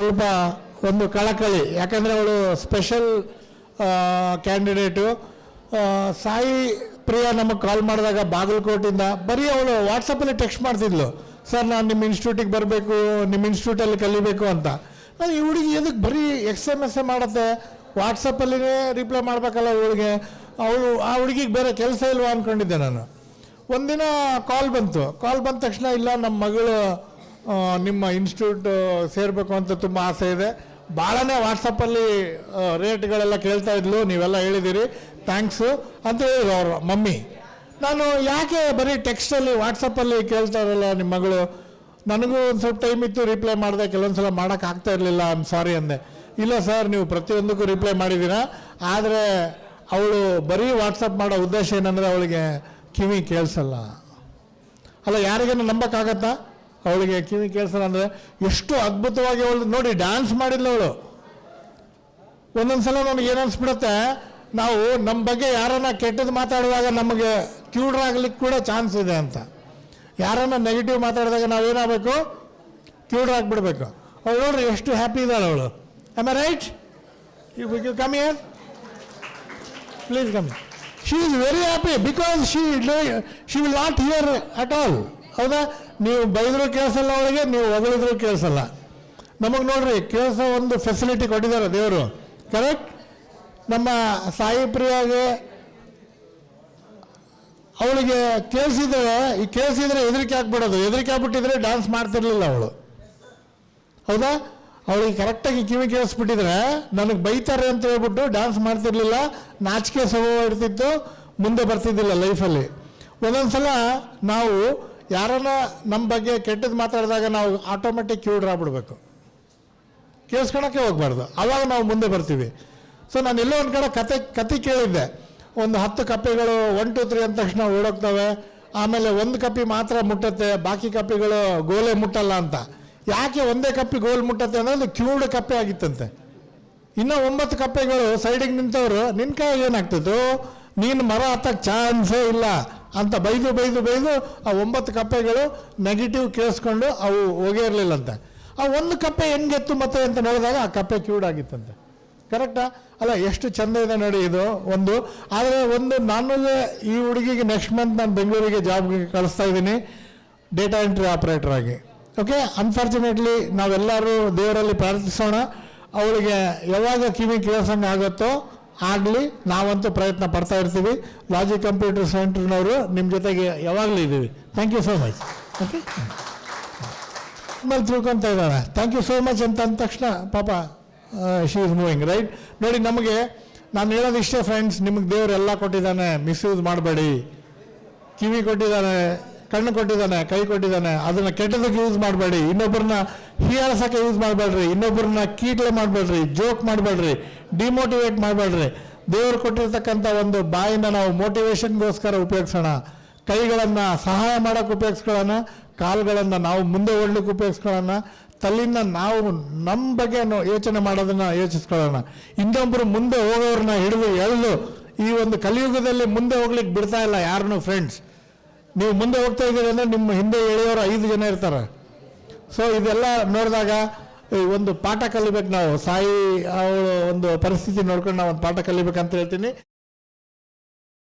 ಸ್ವಲ್ಪ ಒಂದು ಕಳಕಳಿ, ಯಾಕಂದರೆ ಅವಳು ಸ್ಪೆಷಲ್ ಕ್ಯಾಂಡಿಡೇಟು. ಸಾಯಿ ಪ್ರಿಯಾ ನಮಗೆ ಕಾಲ್ ಮಾಡಿದಾಗ ಬಾಗಲಕೋಟಿಂದ ಬರೀ ಅವಳು ವಾಟ್ಸಪ್ಪಲ್ಲಿ ಟೆಕ್ಸ್ಟ್ ಮಾಡ್ತಿದ್ಲು, ಸರ್ ನಾನು ನಿಮ್ಮ ಇನ್ಸ್ಟಿಟ್ಯೂಟಿಗೆ ಬರಬೇಕು, ನಿಮ್ಮ ಇನ್ಸ್ಟಿಟ್ಯೂಟಲ್ಲಿ ಕಲಿಬೇಕು ಅಂತ. ನಾನು ಈ ಹುಡುಗಿ ಎದಕ್ಕೆ ಬರೀ SMS ಮಾಡುತ್ತೆ, ವಾಟ್ಸಪ್ಪಲ್ಲಿನೇ ರಿಪ್ಲೈ ಮಾಡಬೇಕಲ್ಲ ಇವಳಿಗೆ, ಆ ಹುಡುಗಿಗೆ ಬೇರೆ ಕೆಲಸ ಇಲ್ವಾ ಅಂದ್ಕೊಂಡಿದ್ದೆ ನಾನು. ಒಂದಿನ ಕಾಲ್ ಬಂದ ತಕ್ಷಣ, ಇಲ್ಲ ನಮ್ಮ ಮಗಳು ನಿಮ್ಮ ಇನ್ಸ್ಟಿಟ್ಯೂಟ್ ಸೇರಬೇಕು ಅಂತ ತುಂಬ ಆಸೆ ಇದೆ, ಭಾಳನೇ ವಾಟ್ಸಪ್ಪಲ್ಲಿ ರೇಟ್ಗಳೆಲ್ಲ ಕೇಳ್ತಾ ಇದ್ಲು, ನೀವೆಲ್ಲ ಹೇಳಿದ್ದೀರಿ, ಥ್ಯಾಂಕ್ಸು ಅಂತ ಹೇಳಿದ್ರು ಅವ್ರ ಮಮ್ಮಿ. ನಾನು ಯಾಕೆ ಬರೀ ಟೆಕ್ಸ್ಟಲ್ಲಿ ವಾಟ್ಸಪ್ಪಲ್ಲಿ ಕೇಳ್ತಾ ಇರಲ್ಲ ನಿಮ್ಮ ಮಗಳು, ನನಗೂ ಒಂದು ಸ್ವಲ್ಪ ಟೈಮ್ ಇತ್ತು, ರಿಪ್ಲೈ ಮಾಡಿದೆ, ಕೆಲವೊಂದು ಸಲ ಮಾಡೋಕ್ಕಾಗ್ತಾ ಇರಲಿಲ್ಲ, ಐ ಆಮ್ ಸಾರಿ ಅಂದೆ. ಇಲ್ಲ ಸರ್, ನೀವು ಪ್ರತಿಯೊಂದಕ್ಕೂ ರಿಪ್ಲೈ ಮಾಡಿದ್ದೀರಾ, ಆದರೆ ಅವಳು ಬರೀ ವಾಟ್ಸಪ್ ಮಾಡೋ ಉದ್ದೇಶ ಏನಂದರೆ ಅವಳಿಗೆ ಕಿವಿ ಕೇಳಿಸಲ್ಲ. ಅಲ್ಲ, ಯಾರಿಗೇನು ನಂಬಕ್ಕಾಗತ್ತಾ ಅವಳಿಗೆ ಕಿವಿ ಕೇಳಿಸಲ್ಲ ಅಂದರೆ? ಎಷ್ಟು ಅದ್ಭುತವಾಗಿ ಅವಳು ನೋಡಿ ಡ್ಯಾನ್ಸ್ ಮಾಡಿದ್ಲು ಅವಳು. ಒಂದೊಂದು ಸಲ ನನಗೆ ಏನು ಅನಿಸ್ಬಿಡುತ್ತೆ, ನಾವು ನಮ್ಮ ಬಗ್ಗೆ ಯಾರನ್ನ ಕೆಟ್ಟದ್ದು ಮಾತಾಡುವಾಗ ನಮಗೆ ಕ್ಯೂಡ್ರಾಗ್ಲಿಕ್ಕೆ ಕೂಡ ಚಾನ್ಸ್ ಇದೆ ಅಂತ. ಯಾರನ್ನ ನೆಗೆಟಿವ್ ಮಾತಾಡಿದಾಗ ನಾವೇನಾಗಬೇಕು, ಕ್ಯೂಡ್ರಾಗ್ಬಿಡ್ಬೇಕು. ಅವಳು ನೋಡ್ರಿ ಎಷ್ಟು ಹ್ಯಾಪಿ ಇದ್ದಾಳೆ ಅವಳು. Am I right? You come here please, come. She is very happy because she will not here at all. ಹೌದಾ? ನೀವು ಬೈದರೂ ಕೇಳಿಸಲ್ಲ ಅವಳಿಗೆ, ನೀವು ಹೊಗಳಿದ್ರೂ ಕೇಳಿಸಲ್ಲ. ನಮಗೆ ನೋಡ್ರಿ ಕೇಳಿಸೋ ಒಂದು ಫೆಸಿಲಿಟಿ ಕೊಟ್ಟಿದ್ದಾರೆ ದೇವರು. ಕರೆಕ್ಟ್? ನಮ್ಮ ಸಾಯಿ ಪ್ರಿಯಾಗೆ ಅವಳಿಗೆ ಕೇಳಿಸಿದ್ರೆ ಹೆದರಿಕೆ ಆಗ್ಬಿಡೋದು, ಹೆದರಿಕೆ ಆಗ್ಬಿಟ್ಟಿದ್ರೆ ಡ್ಯಾನ್ಸ್ ಮಾಡ್ತಿರ್ಲಿಲ್ಲ ಅವಳು. ಹೌದಾ? ಅವಳಿಗೆ ಕರೆಕ್ಟಾಗಿ ಕಿವಿ ಕೇಳಿಸ್ಬಿಟ್ಟಿದ್ರೆ ನನಗೆ ಬೈತಾರೆ ಅಂತ ಹೇಳ್ಬಿಟ್ಟು ಡ್ಯಾನ್ಸ್ ಮಾಡ್ತಿರ್ಲಿಲ್ಲ, ನಾಚಿಕೆ ಸ್ವಭಾವ ಇರ್ತಿತ್ತು, ಮುಂದೆ ಬರ್ತಿದ್ದಿಲ್ಲ ಲೈಫಲ್ಲಿ. ಒಂದೊಂದು ಸಲ ನಾವು ಯಾರನ್ನ ನಮ್ಮ ಬಗ್ಗೆ ಕೆಟ್ಟದ್ದು ಮಾತಾಡಿದಾಗ ನಾವು ಆಟೋಮೆಟಿಕ್ ಕ್ಯೂಡ್ರಾಗ್ಬಿಡ್ಬೇಕು, ಕೇಳಿಸ್ಕೊಳಕ್ಕೆ ಹೋಗ್ಬಾರ್ದು, ಆವಾಗ ನಾವು ಮುಂದೆ ಬರ್ತೀವಿ. ಸೊ ನಾನು ಎಲ್ಲೋ ಒಂದು ಕತೆ ಕೇಳಿದ್ದೆ, ಒಂದು 10 ಕಪ್ಪೆಗಳು 1 2 3 ಅಂದ ತಕ್ಷಣ ಓಡೋಗ್ತವೆ, ಆಮೇಲೆ ಒಂದು ಕಪ್ಪಿ ಮಾತ್ರ ಮುಟ್ಟತ್ತೆ, ಬಾಕಿ ಕಪ್ಪಿಗಳು ಗೋಲೆ ಮುಟ್ಟಲ್ಲ ಅಂತ. ಯಾಕೆ ಒಂದೇ ಕಪ್ಪಿ ಗೋಲ್ ಮುಟ್ಟತ್ತೆ ಅಂದರೆ ಅದು ಕ್ಯೂಡ್ ಕಪ್ಪೆ ಆಗಿತ್ತಂತೆ. ಇನ್ನೂ 9 ಕಪ್ಪೆಗಳು ಸೈಡಿಗೆ ನಿಂತವರು, ನಿನ್ನ ಕೈ ಏನಾಗ್ತಿತ್ತು, ನೀನು ಮರ ಹತ್ತಕ್ಕೆ ಚಾನ್ಸೇ ಇಲ್ಲ ಅಂತ ಬೈದು ಆ 9 ಕಪ್ಪೆಗಳು ನೆಗೆಟಿವ್ ಕೇಳಿಸ್ಕೊಂಡು ಅವು ಹೋಗೇ ಇರಲಿಲ್ಲಂತೆ. ಆ ಒಂದು ಕಪ್ಪೆ ಹೆಂಗೆತ್ತು ಮತ್ತೆ ಅಂತ ನೋಡಿದಾಗ ಆ ಕಪ್ಪೆ ಕ್ಯೂಡ್ ಆಗಿತ್ತಂತೆ. ಕರೆಕ್ಟಾ? ಅಲ್ಲ, ಎಷ್ಟು ಚೆಂದ ಇದೆ ನೋಡಿ ಇದು ಒಂದು. ಆದರೆ ನಾನು ಈ ಹುಡುಗಿಗೆ ನೆಕ್ಸ್ಟ್ ಮಂತ್ ನಾನು ಬೆಂಗಳೂರಿಗೆ ಜಾಬ್ಗೆ ಕಳಿಸ್ತಾ ಇದ್ದೀನಿ, ಡೇಟಾ ಎಂಟ್ರಿ ಆಪ್ರೇಟರ್ ಆಗಿ. ಓಕೆ, ಅನ್ಫಾರ್ಚುನೇಟ್ಲಿ ನಾವೆಲ್ಲರೂ ದೇವರಲ್ಲಿ ಪ್ರಾರ್ಥಿಸೋಣ, ಅವಳಿಗೆ ಯಾವಾಗ ಕಿವಿ ಕೇಳಿಸಂಗೆ ಆಗುತ್ತೋ ಆಗಲಿ, ನಾವಂತೂ ಪ್ರಯತ್ನ ಪಡ್ತಾ ಇರ್ತೀವಿ. ಲಾಜಿಕ್ ಕಂಪ್ಯೂಟರ್ ಸೆಂಟರ್ನವರು ನಿಮ್ಮ ಜೊತೆಗೆ ಯಾವಾಗಲೂ ಇದ್ದೀವಿ. Thank you so much. Okay, ಆಮೇಲೆ ತಿಳ್ಕೊತಾ ಇದ್ದಾಳೆ, ಥ್ಯಾಂಕ್ ಯು ಸೋ ಮಚ್ ಅಂತ ಅಂದ ತಕ್ಷಣ ಪಾಪ ಶಿ ಈಸ್ ಮೂವಿಂಗ್ ರೈಟ್. ನೋಡಿ, ನಮಗೆ ನಾನು ಹೇಳೋದಿಷ್ಟೇ ಫ್ರೆಂಡ್ಸ್, ನಿಮಗೆ ದೇವರು ಎಲ್ಲ ಕೊಟ್ಟಿದ್ದಾನೆ, ಮಿಸ್ಯೂಸ್ ಮಾಡಬೇಡಿ. ಕಿವಿ ಕೊಟ್ಟಿದ್ದಾನೆ, ಕಣ್ಣು ಕೊಟ್ಟಿದ್ದಾನೆ, ಕೈ ಕೊಟ್ಟಿದ್ದಾನೆ, ಅದನ್ನು ಕೆಟ್ಟದಕ್ಕೆ ಯೂಸ್ ಮಾಡಬೇಡಿ. ಇನ್ನೊಬ್ಬರನ್ನ ಹೀಯಾಳ್ಸೋಕ್ಕೆ ಯೂಸ್ ಮಾಡಬೇಡ್ರಿ, ಇನ್ನೊಬ್ಬರನ್ನ ಕೀಟ್ಲೆ ಮಾಡಬೇಡ್ರಿ, ಜೋಕ್ ಮಾಡಬೇಡ್ರಿ, ಡಿಮೋಟಿವೇಟ್ ಮಾಡಬೇಡ್ರಿ. ದೇವರು ಕೊಟ್ಟಿರ್ತಕ್ಕಂಥ ಒಂದು ಬಾಯಿನ ನಾವು ಮೋಟಿವೇಶನ್ಗೋಸ್ಕರ ಉಪಯೋಗಿಸೋಣ, ಕೈಗಳನ್ನು ಸಹಾಯ ಮಾಡೋಕ್ಕೆ ಉಪಯೋಗಿಸ್ಕೊಳ್ಳೋಣ, ಕಾಲುಗಳನ್ನು ನಾವು ಮುಂದೆ ಓಡ್ಲಿಕ್ಕೆ ಉಪಯೋಗಿಸ್ಕೊಳ್ಳೋಣ, ತಲೆಯಿಂದ ನಾವು ನಮ್ಮ ಬಗ್ಗೆ ಯೋಚನೆ ಮಾಡೋದನ್ನು ಯೋಚಿಸ್ಕೊಳ್ಳೋಣ. ಇನ್ನೊಬ್ಬರು ಮುಂದೆ ಹೋಗೋರನ್ನ ಎಳೆದು ಈ ಒಂದು ಕಲಿಯುಗದಲ್ಲಿ ಮುಂದೆ ಹೋಗ್ಲಿಕ್ಕೆ ಬಿಡ್ತಾ ಇಲ್ಲ ಯಾರನ್ನೂ. ಫ್ರೆಂಡ್ಸ್, ನೀವು ಮುಂದೆ ಹೋಗ್ತಾ ಇದ್ದೀರಿ ಅಂದರೆ ನಿಮ್ಮ ಹಿಂದೆ ಎಳೆಯೋರು 5 ಜನ ಇರ್ತಾರೆ. ಸೊ ಇದೆಲ್ಲ ನೋಡಿದಾಗ ಒಂದು ಪಾಠ ಕಲಿಬೇಕು ನಾವು. ಸಾಯಿ ಅವಳು ಒಂದು ಪರಿಸ್ಥಿತಿ ನೋಡ್ಕೊಂಡು ನಾವು ಒಂದು ಪಾಠ ಕಲಿಬೇಕಂತ ಹೇಳ್ತೀನಿ.